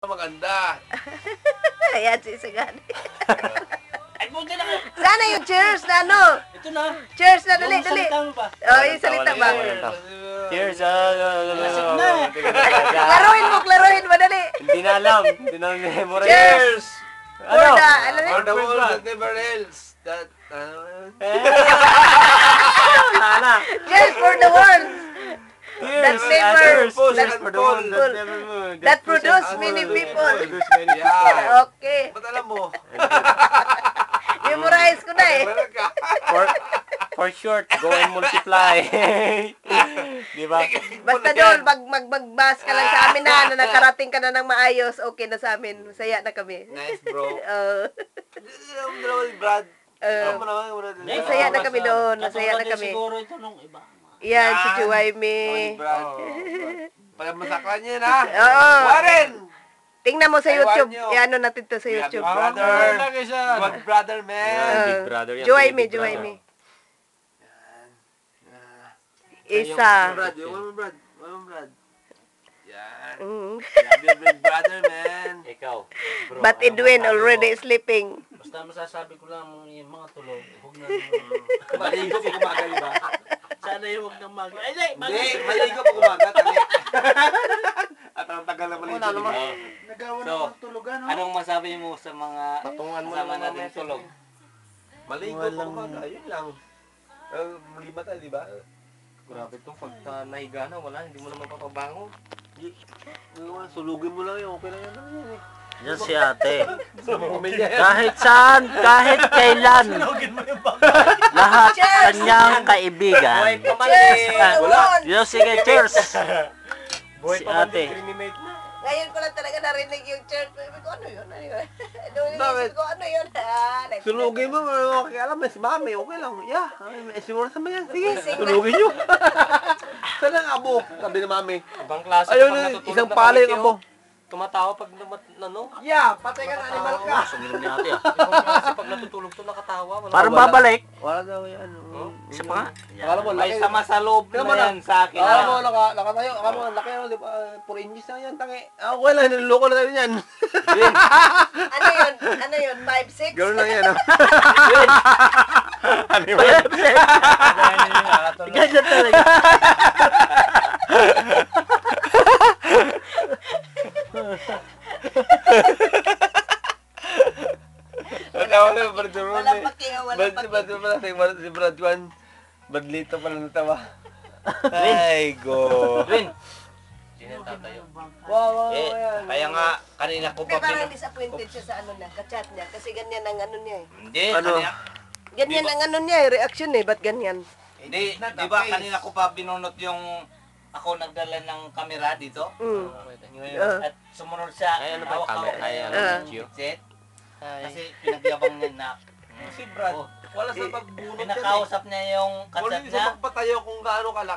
Maganda. Ayan, sisigan. Ay, buti na kayo. Sana yung cheers na ano? Ito na. Cheers na, dali, Yung dali. salita mo pa. Oh, yung salita ba? Cheers! Lasik na. Klaruhin mo, dali. Hindi na alam. Hindi na memorize. Cheers! For the, ano For the yun? world that never ends. That, Sana. Cheers for the world. Cheers! never- Cheers that- for the world that- that produce many people. Produce many people. Yeah. Okay. Ba't alam mo? Memorize ko na eh. Meron ka. For short, go and multiply. Di ba? Basta doon, magbas ka lang sa amin na nakarating ka na ng maayos, okay na sa amin. Masaya na kami. Nice, bro. Uh, Alam mo naman, Brad. Alam mo naman, Brad. Masaya na kami doon, masaya na Katulad kami. siguro ito nung iba. Yan, si Yan. Juwaime. Brad. Pag masaklan niya na. Oo. Warren! Tingnan mo sa I YouTube. want you. Yan, ano natin to sa We have YouTube. you, brother. Lagi siya. God brother, man. Big brother yan. Juwaime, Big brother. Juwaime. Isa. Brad, yung mo, Brad. Yung Brad. Yan. Mm. Love you, big brother, man. Ikaw. Bro, But Edwin already sleeping. Basta masasabi ko lang yung mga tulog. Huwag na Maligo pag umaga, di ba? Sana yung huwag na mag... Ay, hindi! Hindi, maligo pag umaga, tali. At ang tagal na maligo. Wala naman. Nagawa So, ng tulugan, no? Anong masabi mo sa mga Patungan mo kasama naman natin tulog? Maligo pag umaga, yun lang. Lima tayo, di ba? Grabe itong pagka nahiga na, wala, hindi mo naman papabango. Sulugin mo lang yun, okay lang yan eh. Yan si ate. Sa mga pamilya yan. Kahit saan, kahit kailan, lahat kanyang kaibigan. Cheers for the world. Yo, sige, cheers! Buhay Si pa man ate. din, criminate na. Ngayon ko lang talaga narinig yung church. Sabi ko, ano yun? Ano yun? Bakit? Sabi ko, ano yun? Sulugin mo, okay alam, si mami, okay lang. Yeah, siguro sa yan. Sige, Gising na. sulugin nyo. Saan ang abo? Sabi ni mami. Ibang klase. Ayaw pag na, natutulog isang na pala kami, yung abo. Tumatawa pag ano? Yeah, patay ka na animal ka. Suminom ni ate ah. Ibang klase pag natutulog to nakatawa. Wala. Para babalik. Wala daw yan. Isa pa nga. Akala mo, May laki. sama sa loob Kaya na mo na. yan sa akin. Akala mo, nakatayo. Akala mo, laki ano, di ba? 4 inches na yan, tangi. Okay lang, niloloko na tayo yan. Ano yun? Ano yun? 5'6"? Gano'n lang yan, no? Ganyan talaga. Natawa na, Brad Juan. Walang pakiyo, walang pakiyo. Si Brad Juan. Badlito pala natawa. Ay, go. Win. Hindi na tatayo. Wow, Eh, kaya nga, kanina ko Pero pa parang disappointed siya sa ano na, ka-chat niya. Kasi ganyan ang ano niya eh. Hindi, Ano? kanina, Ganyan ang ano niya eh, reaction eh. Ba't ganyan? hindi, di ba kanina ko pa binunot yung ako nagdala ng camera dito? Mm. Ngayon, at sumunod siya, Ay, ano ba yung hawak camera? ako Ay, ano, ng video? headset. Kasi pinagyabang niya na. Si Brad, Oh, wala sa pagbunot yan eh. pinakausap niya yung Wala katsat sa niya. pagpatayo kung gaano kalaki.